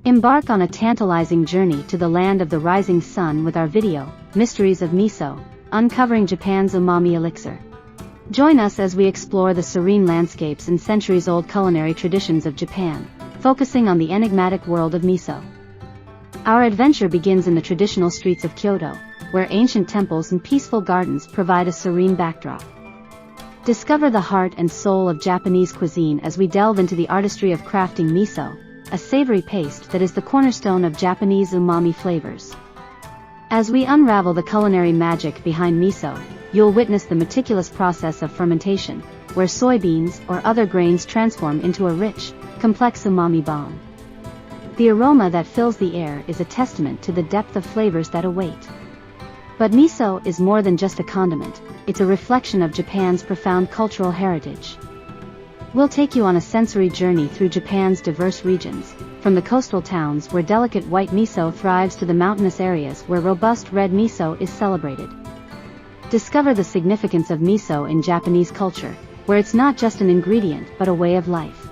Embark on a tantalizing journey to the land of the rising sun with our video, Mysteries of Miso, uncovering Japan's umami elixir. Join us as we explore the serene landscapes and centuries-old culinary traditions of Japan, focusing on the enigmatic world of miso. Our adventure begins in the traditional streets of Kyoto, where ancient temples and peaceful gardens provide a serene backdrop. Discover the heart and soul of Japanese cuisine as we delve into the artistry of crafting miso, a savory paste that is the cornerstone of Japanese umami flavors. As we unravel the culinary magic behind miso, you'll witness the meticulous process of fermentation, where soybeans or other grains transform into a rich, complex umami bomb. The aroma that fills the air is a testament to the depth of flavors that await. But miso is more than just a condiment, it's a reflection of Japan's profound cultural heritage. We'll take you on a sensory journey through Japan's diverse regions, from the coastal towns where delicate white miso thrives to the mountainous areas where robust red miso is celebrated. Discover the significance of miso in Japanese culture, where it's not just an ingredient but a way of life.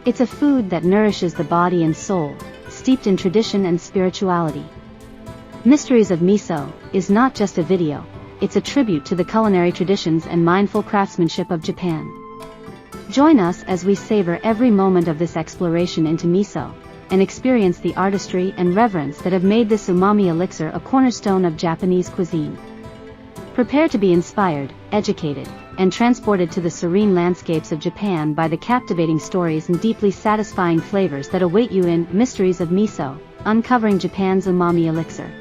It's a food that nourishes the body and soul, steeped in tradition and spirituality. Mysteries of Miso is not just a video, it's a tribute to the culinary traditions and mindful craftsmanship of Japan. Join us as we savor every moment of this exploration into miso, and experience the artistry and reverence that have made this umami elixir a cornerstone of Japanese cuisine. Prepare to be inspired, educated, and transported to the serene landscapes of Japan by the captivating stories and deeply satisfying flavors that await you in Mysteries of Miso, uncovering Japan's umami elixir.